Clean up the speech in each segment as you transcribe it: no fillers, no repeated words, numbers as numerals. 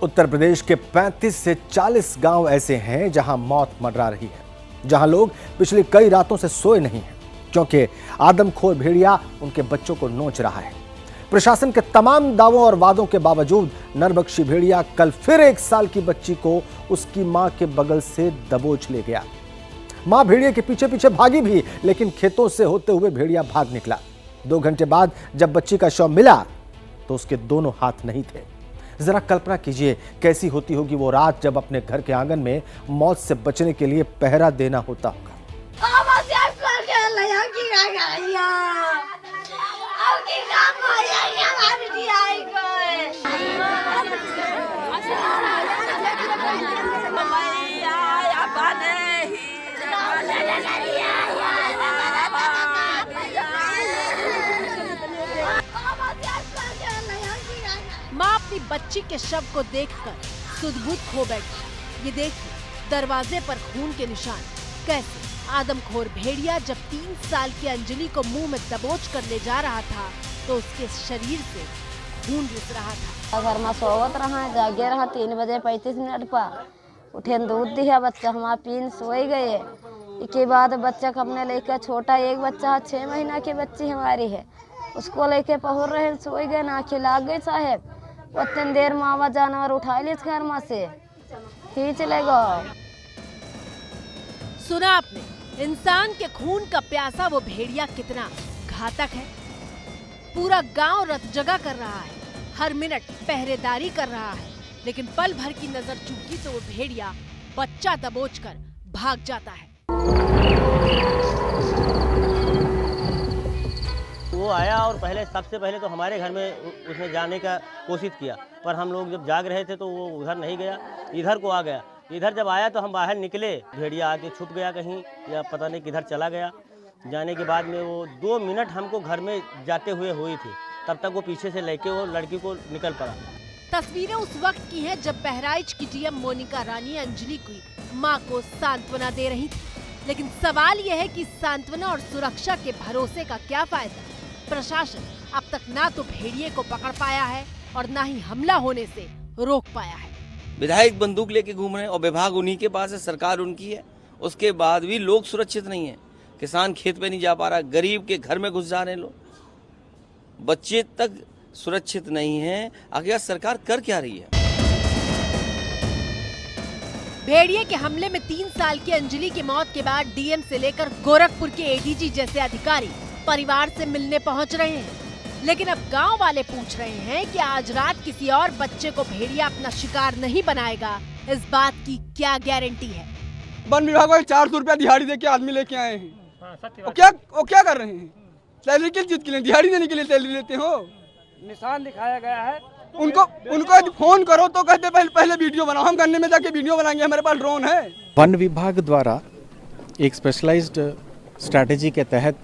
उत्तर प्रदेश के 35 से 40 गांव ऐसे हैं जहां मौत मंडरा रही है, जहां लोग पिछली कई रातों से सोए नहीं हैं क्योंकि आदमखोर भेड़िया उनके बच्चों को नोच रहा है। प्रशासन के तमाम दावों और वादों के बावजूद नरबख्शी भेड़िया कल फिर 1 साल की बच्ची को उसकी मां के बगल से दबोच ले गया। मां भेड़िए के पीछे पीछे भागी भी, लेकिन खेतों से होते हुए भेड़िया भाग निकला। 2 घंटे बाद जब बच्ची का शव मिला तो उसके दोनों हाथ नहीं थे। जरा कल्पना कीजिए कैसी होती होगी वो रात जब अपने घर के आंगन में मौत से बचने के लिए पहरा देना होता होगा। माँ अपनी बच्ची के शव को देखकर सुध-बुध खो बैठी। ये देखिए दरवाजे पर खून के निशान। कैसे आदमखोर भेड़िया जब 3 साल की अंजलि को मुंह में दबोच कर ले जा रहा था तो उसके शरीर से खून रिस रहा था। घर में सोवत रहा, जागे रहा 3 बजे 35 मिनट पर उठे दूध दिया बच्चा हमारा पीन सोए गए। इसके बाद बच्चा को हमने लेकर छोटा एक बच्चा 6 महीना की बच्ची हमारी है, उसको लेके पहुर रहे सोए गए ना खिला गए साहेब। उतनी देर मावा जानवर उठा ली घर में से खींच ले गो। सुना आपने, इंसान के खून का प्यासा वो भेड़िया कितना घातक है। पूरा गांव रत जगा कर रहा है, हर मिनट पहरेदारी कर रहा है, लेकिन पल भर की नजर चूकी तो वो भेड़िया बच्चा दबोचकर भाग जाता है। वो आया और सबसे पहले तो हमारे घर में उसने जाने का कोशिश किया, पर हम लोग जब जाग रहे थे तो वो उधर नहीं गया, इधर को आ गया। इधर जब आया तो हम बाहर निकले, भेड़िया आके छुप गया कहीं या पता नहीं किधर चला गया। जाने के बाद में वो 2 मिनट हमको घर में जाते हुए हुई थी, तब तक वो पीछे से लेके वो लड़की को निकल पड़ा। तस्वीरें उस वक्त की हैं जब बहराइच की डीएम मोनिका रानी अंजलि की मां को सांत्वना दे रही थी, लेकिन सवाल यह है कि सांत्वना और सुरक्षा के भरोसे का क्या फायदा। प्रशासन अब तक ना तो भेड़िए को पकड़ पाया है और ना ही हमला होने से रोक पाया है। विधायक बंदूक लेके घूम रहे हैं और विभाग उन्हीं के पास है, सरकार उनकी है, उसके बाद भी लोग सुरक्षित नहीं है। किसान खेत पे नहीं जा पा रहा, गरीब के घर में घुस जा रहे हैं लोग, बच्चे तक सुरक्षित नहीं है। आखिर सरकार कर क्या रही है? भेड़िए के हमले में 3 साल की अंजलि की मौत के बाद डीएम से लेकर गोरखपुर के एडीजी जैसे अधिकारी परिवार से मिलने पहुंच रहे हैं, लेकिन अब गांव वाले पूछ रहे हैं कि आज रात किसी और बच्चे को भेड़िया अपना शिकार नहीं बनाएगा। इस बात की क्या गारंटी है? वन विभाग को 400 रुपया दिहाड़ी दे के आदमी लेके आए हैं। वो क्या कर रहे हैं? सैलरी किस चीज के लिए? दिहाड़ी देने के लिए सैलरी लेते हो? निशान दिखाया गया है। उनको फोन करो तो कहते पहले वीडियो बनाओ। हम गन्ने में जाके वीडियो बनाएंगे, हमारे पास ड्रोन है। वन विभाग द्वारा एक स्पेशलाइज्ड स्ट्रैटेजी के तहत,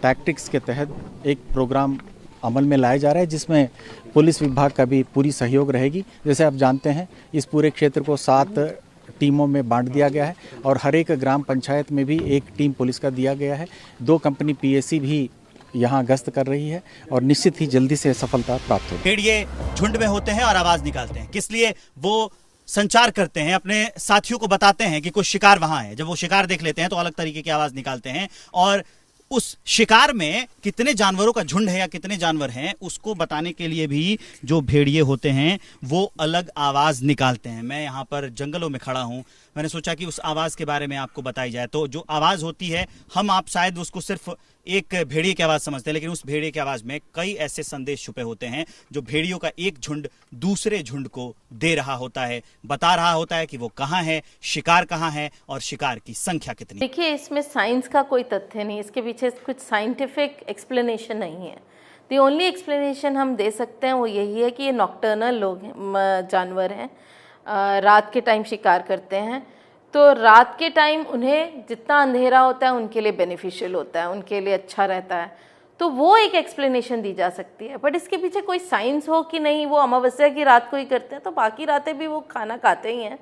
टैक्टिक्स के तहत एक प्रोग्राम अमल में लाया जा रहा है जिसमें पुलिस विभाग का भी पूरी सहयोग रहेगी। जैसे आप जानते हैं इस पूरे क्षेत्र को 7 टीमों में बांट दिया गया है और हर एक ग्राम पंचायत में भी एक टीम पुलिस का दिया गया है। 2 कंपनी पीएसी भी यहाँ गश्त कर रही है और निश्चित ही जल्दी से सफलता प्राप्त होगी। भेड़िए झुंड में होते हैं और आवाज निकालते हैं, किस लिए? वो संचार करते हैं, अपने साथियों को बताते हैं कि कुछ शिकार वहां है। जब वो शिकार देख लेते हैं तो अलग तरीके की आवाज निकालते हैं और उस शिकार में कितने जानवरों का झुंड है या कितने जानवर हैं उसको बताने के लिए भी जो भेड़िए होते हैं वो अलग आवाज निकालते हैं। मैं यहाँ पर जंगलों में खड़ा हूँ, मैंने सोचा कि उस आवाज के बारे में आपको बताई जाए। तो जो आवाज होती है, हम आप शायद उसको सिर्फ एक भेड़िए की आवाज समझते हैं, लेकिन उस भेड़िए की आवाज में कई ऐसे संदेश छुपे होते हैं जो भेड़ियों का एक झुंड दूसरे झुंड को दे रहा होता है, बता रहा होता है कि वो कहाँ है, शिकार कहाँ है और शिकार की संख्या कितनी। देखिए, इसमें साइंस का कोई तथ्य नहीं, इसके पीछे कुछ साइंटिफिक एक्सप्लेनेशन नहीं है। द ओनली एक्सप्लेनेशन हम दे सकते हैं वो यही है कि ये नॉक्टर्नल लोग हैं, जानवर हैं, रात के टाइम शिकार करते हैं। तो रात के टाइम उन्हें जितना अंधेरा होता है उनके लिए बेनिफिशियल होता है, उनके लिए अच्छा रहता है, तो वो एक एक्सप्लेनेशन दी जा सकती है। बट इसके पीछे कोई साइंस हो कि नहीं, वो अमावस्या की रात को ही करते हैं तो बाकी रातें भी वो खाना खाते ही हैं।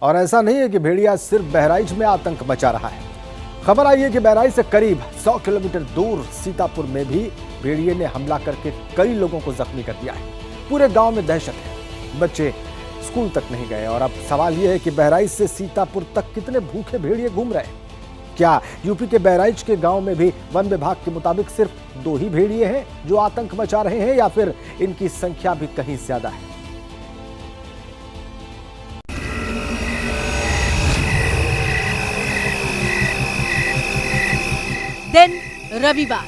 और ऐसा नहीं है कि भेड़िया सिर्फ बहराइच में आतंक मचा रहा है। खबर आई है कि बहराइच से करीब 100 किलोमीटर दूर सीतापुर में भी भेड़िए ने हमला करके कई लोगों को जख्मी कर दिया है। पूरे गांव में दहशत है। बच्चे स्कूल तक नहीं गए। और अब सवाल यह है कि बहराइच से सीतापुर तक कितने भूखे भेड़िए घूम रहे हैं। क्या यूपी के बहराइच के गांव में भी वन विभाग के मुताबिक सिर्फ 2 ही भेड़िए हैं जो आतंक मचा रहे हैं, या फिर इनकी संख्या भी कहीं ज्यादा है? दिन रविवार,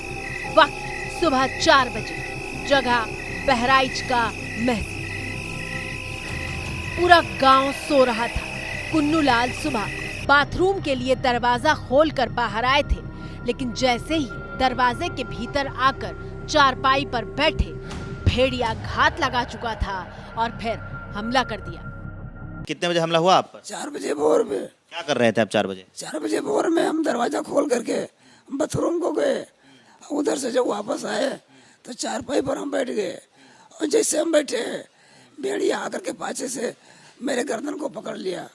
वक्त सुबह 4 बजे, जगह बहराइच का महजिद। पूरा गांव सो रहा था। कुन्नूलाल सुबह बाथरूम के लिए दरवाजा खोलकर बाहर आए थे, लेकिन जैसे ही दरवाजे के भीतर आकर चारपाई पर बैठे, भेड़िया घात लगा चुका था और फिर हमला कर दिया। कितने बजे हमला हुआ आप पर? 4 बजे भोर में। क्या कर रहे थे आप 4 बजे? 4 बजे भोर में हम दरवाजा खोल करके बाथरूम को गए। उधर से जब वापस आए तो चारपाई पर हम बैठ गए, और जैसे हम बैठे भेड़िया आकर के पाछे से मेरे गर्दन को पकड़ लिया।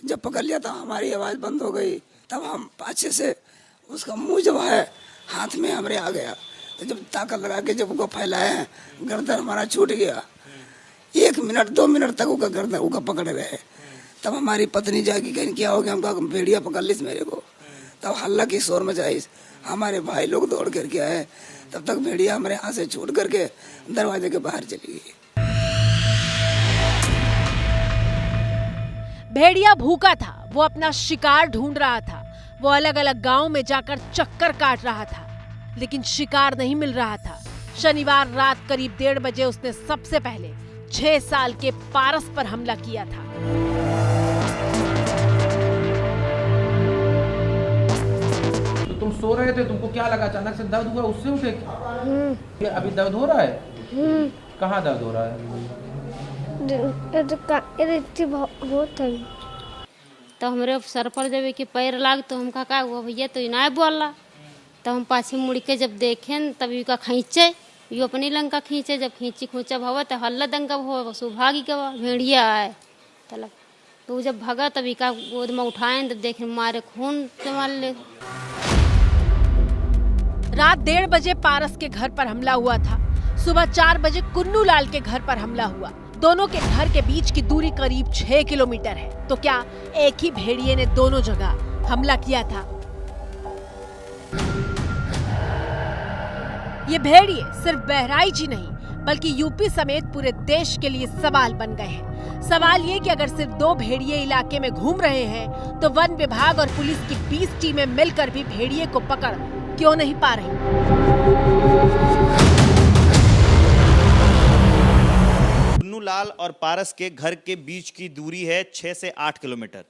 जब पकड़ लिया तो हमारी आवाज़ बंद हो गई। तब हम पाछे से उसका मुंह जब है हाथ में हमारे आ गया, तो जब ताकत लगा के जब उसको फैलाए, गर्दन हमारा छूट गया। 1 मिनट 2 मिनट तक उसका गर्दन उसका पकड़े रहे। तब हमारी पत्नी जागी, कहीं क्या हो गया, हमका भेड़िया पकड़ ली मेरे को। तब हल्ला की शोर मचाई, हमारे भाई लोग दौड़ करके आए। तब तक भेड़िया हमारे हाथ से छूट करके दरवाजे के बाहर चली गई। भेड़िया भूखा था, वो अपना शिकार ढूंढ रहा था। वो अलग अलग गांव में जाकर चक्कर काट रहा था, लेकिन शिकार नहीं मिल रहा था। शनिवार रात करीब 1:30 बजे उसने सबसे पहले 6 साल के पारस पर हमला किया था। तो तुम सो रहे थे, तुमको क्या लगा? अचानक से दर्द हुआ, उससे उठे? अभी दर्द हो रहा है? कहाँ दर्द हो रहा है? तो हमारे सर पर जब कि पैर लाग तो हम का हुआ भैया तो इनाय बोला। तो हम पाछे मुड़ के जब देखें तब का खींचे, ये अपनी लंका खींचे। जब खींची खोचा भवा तो हल्ला दंगा हो, सुभागी का भेड़िया आए तलब। तो जब भगा तभी का गोद में उठाए तो देखे मारे खून मार ले। रात 1:30 बजे पारस के घर पर हमला हुआ था। सुबह 4 बजे कुन्नूलाल के घर पर हमला हुआ। दोनों के घर के बीच की दूरी करीब 6 किलोमीटर है। तो क्या एक ही भेड़िए ने दोनों जगह हमला किया था? ये भेड़िए सिर्फ बहराइच ही नहीं बल्कि यूपी समेत पूरे देश के लिए सवाल बन गए हैं। सवाल ये कि अगर सिर्फ 2 भेड़िए इलाके में घूम रहे हैं तो वन विभाग और पुलिस की 20 टीमें मिलकर भी भेड़िए को पकड़ क्यों नहीं पा रही? कुन्नूलाल और पारस के घर के बीच की दूरी है 6 से 8 किलोमीटर।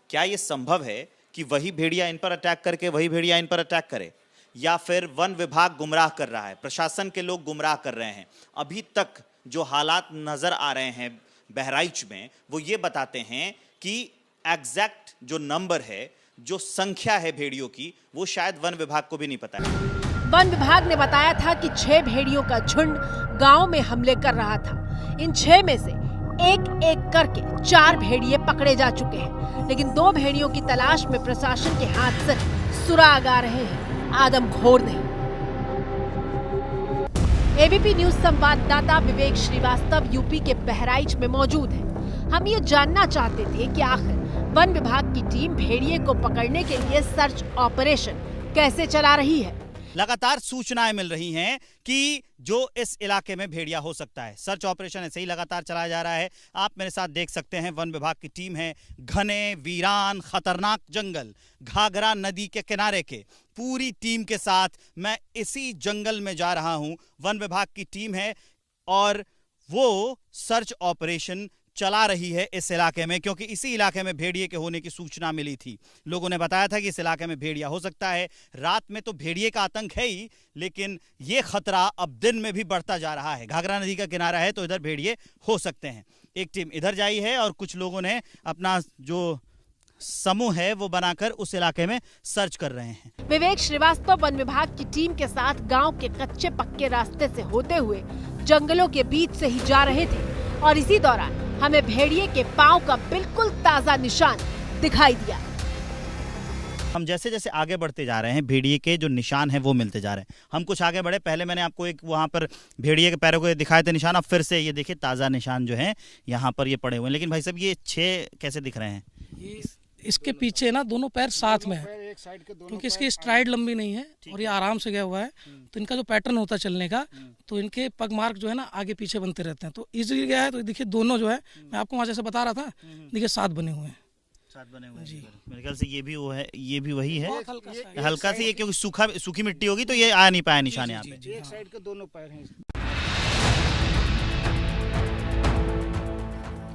क्या ये संभव है कि वही भेड़िया इन पर अटैक करके वही भेड़िया इन पर अटैक करे, या फिर वन विभाग गुमराह कर रहा है, प्रशासन के लोग गुमराह कर रहे हैं? अभी तक जो हालात नजर आ रहे हैं बहराइच में वो ये बताते हैं कि एग्जैक्ट जो नंबर है, जो संख्या है भेड़ियों की, वो शायद वन विभाग को भी नहीं पता है। वन विभाग ने बताया था कि 6 भेड़ियों का झुंड गांव में हमले कर रहा था। इन 6 में से एक करके 4 भेड़िए पकड़े जा चुके हैं, लेकिन 2 भेड़ियों की तलाश में प्रशासन के हाथ से सुराग आ रहे हैं, आदमखोर नहीं। एबीपी न्यूज संवाददाता विवेक श्रीवास्तव यूपी के बहराइच में मौजूद है। हम ये जानना चाहते थे कि आखिर वन विभाग की टीम भेड़िए को पकड़ने के लिए सर्च ऑपरेशन कैसे चला रही है। लगातार सूचनाएं मिल रही हैं कि जो इस इलाके में भेड़िया हो सकता है। सर्च ऑपरेशन ऐसे ही लगातार चलाया जा रहा है। आप मेरे साथ देख सकते हैं वन विभाग की टीम है। घने वीरान खतरनाक जंगल, घाघरा नदी के किनारे के पूरी टीम के साथ मैं इसी जंगल में जा रहा हूं। वन विभाग की टीम है और वो सर्च ऑपरेशन चला रही है इस इलाके में, क्योंकि इसी इलाके में भेड़िए के होने की सूचना मिली थी। लोगों ने बताया था कि इस इलाके में भेड़िया हो सकता है। रात में तो भेड़िए का आतंक है ही, लेकिन ये खतरा अब दिन में भी बढ़ता जा रहा है। घाघरा नदी का किनारा है तो इधर भेड़िए हो सकते हैं। एक टीम इधर जाई है और कुछ लोगों ने अपना जो समूह है वो बनाकर उस इलाके में सर्च कर रहे हैं। विवेक श्रीवास्तव वन विभाग की टीम के साथ गांव के कच्चे पक्के रास्ते से होते हुए जंगलों के बीच से ही जा रहे थे और इसी दौरान हमें भेड़िए के पांव का बिल्कुल ताजा निशान दिखाई दिया। हम जैसे जैसे आगे बढ़ते जा रहे हैं भेड़िए के जो निशान हैं वो मिलते जा रहे हैं। हम कुछ आगे बढ़े, पहले मैंने आपको एक वहाँ पर भेड़िए के पैरों को दिखाए थे निशान, अब फिर से ये देखिए ताज़ा निशान जो है यहाँ पर ये पड़े हुए हैं। लेकिन भाई साहब ये 6 कैसे दिख रहे हैं? ये इसके पीछे ना दोनों पैर साथ में है, क्योंकि इसकी स्ट्राइड लंबी नहीं है और ये आराम से गया हुआ है, तो इनका जो पैटर्न होता है चलने का, तो इनके पग मार्क जो है ना आगे पीछे बनते रहते हैं, तो इजीली गया है। तो देखिए दोनों जो है, मैं आपको वहाँ जैसे बता रहा था, देखिए 7 बने हुए हैं। 7 बने हुए हैं। मेरे ख्याल से ये भी वो है, ये भी वही है, हल्का सा ये, क्योंकि सूखी मिट्टी होगी तो ये आ नहीं पाया निशान यहाँ पे। एक साइड के दोनों पैर हैं।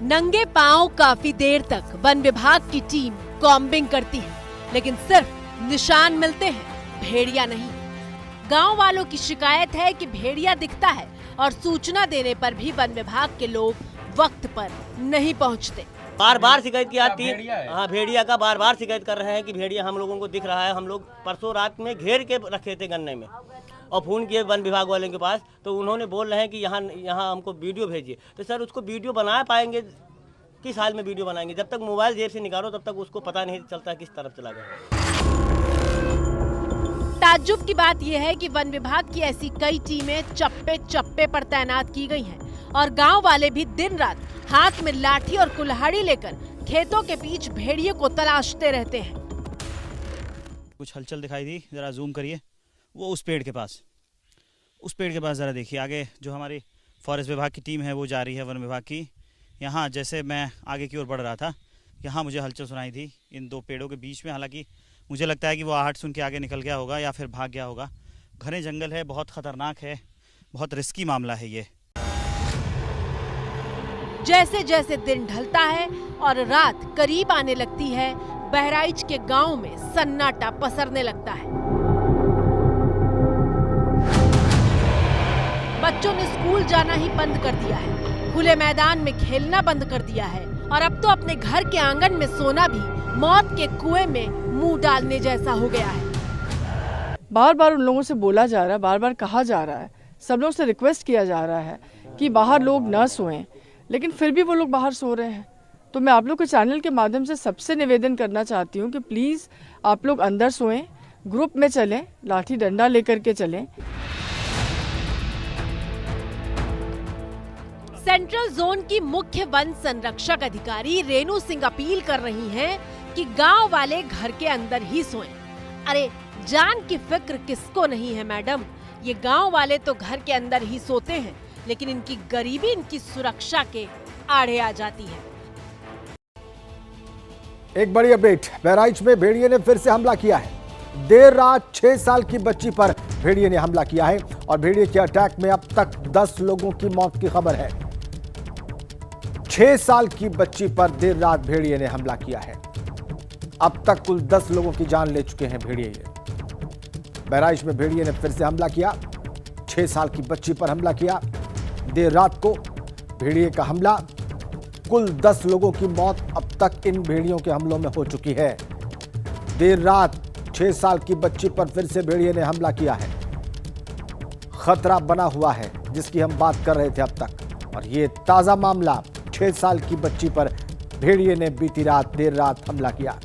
नंगे पांव काफी देर तक वन विभाग की टीम कॉम्बिंग करती है, लेकिन सिर्फ निशान मिलते हैं, भेड़िया नहीं। गांव वालों की शिकायत है कि भेड़िया दिखता है और सूचना देने पर भी वन विभाग के लोग वक्त पर नहीं पहुंचते। बार बार शिकायत किया, हाँ भेड़िया का बार बार शिकायत कर रहे हैं कि भेड़िया हम लोगों को दिख रहा है। हम लोग परसों रात में घेर के रखे थे गन्ने में और फोन किए वन विभाग वाले के पास, तो उन्होंने बोल रहे हैं कि यहाँ हमको वीडियो भेजिए। तो सर उसको वीडियो बना पाएंगे? किस हाल में वीडियो बनाएंगे? जब तक मोबाइल जेब से निकालो तब तक उसको पता नहीं चलता किस तरफ चला गया। ताज्जुब की बात यह है कि वन विभाग की ऐसी कई टीमें चप्पे चप्पे पर तैनात की गई हैं और गांव वाले भी दिन रात हाथ में लाठी और कुल्हाड़ी लेकर खेतों के बीच भेड़िए को तलाशते रहते हैं। कुछ हलचल दिखाई दी, जरा जूम करिए, वो उस पेड़ के पास, जरा देखिए आगे जो हमारी फॉरेस्ट विभाग की टीम है वो जा रही है वन विभाग की। यहाँ जैसे मैं आगे की ओर बढ़ रहा था, यहाँ मुझे हलचल सुनाई थी इन 2 पेड़ों के बीच में। हालांकि मुझे लगता है कि वो आहट सुन के आगे निकल गया होगा या फिर भाग गया होगा। घने जंगल है, बहुत खतरनाक है, बहुत रिस्की मामला है ये। जैसे जैसे दिन ढलता है और रात करीब आने लगती है, बहराइच के गांव में सन्नाटा पसरने लगता है। बच्चों ने स्कूल जाना ही बंद कर दिया है, खुले मैदान में खेलना बंद कर दिया है और अब तो अपने घर के आंगन में सोना भी मौत के कुएं में मुंह डालने जैसा हो गया है। बार बार उन लोगों से बोला जा रहा है, बार बार कहा जा रहा है, सब लोगों से रिक्वेस्ट किया जा रहा है कि बाहर लोग न सोएं, लेकिन फिर भी वो लोग बाहर सो रहे हैं। तो मैं आप लोग के चैनल के माध्यम से सबसे निवेदन करना चाहती हूँ कि प्लीज़ आप लोग अंदर सोएं, ग्रुप में चलें, लाठी डंडा लेकर के चलें। सेंट्रल जोन की मुख्य वन संरक्षक अधिकारी रेणु सिंह अपील कर रही हैं कि गांव वाले घर के अंदर ही सोएं। अरे जान की फिक्र किसको नहीं है मैडम, ये गांव वाले तो घर के अंदर ही सोते हैं, लेकिन इनकी गरीबी इनकी सुरक्षा के आड़े आ जाती है। एक बड़ी अपडेट, बहराइच में भेड़िए ने फिर से हमला किया है। देर रात 6 साल की बच्ची पर भेड़िए ने हमला किया है और भेड़िए के अटैक में अब तक 10 लोगों की मौत की खबर है। 6 साल की बच्ची पर देर रात भेड़िए ने हमला किया है। अब तक कुल 10 लोगों की जान ले चुके हैं भेड़िए। बहराइच में भेड़िए ने फिर से हमला किया, 6 साल की बच्ची पर हमला किया। देर रात को भेड़िए का हमला, कुल 10 लोगों की मौत अब तक इन भेड़ियों के हमलों में हो चुकी है। देर रात 6 साल की बच्ची पर फिर से भेड़िए ने हमला किया है। खतरा बना हुआ है जिसकी हम बात कर रहे थे अब तक, और ये ताजा मामला, 6 साल की बच्ची पर भेड़िए ने बीती रात देर रात हमला किया।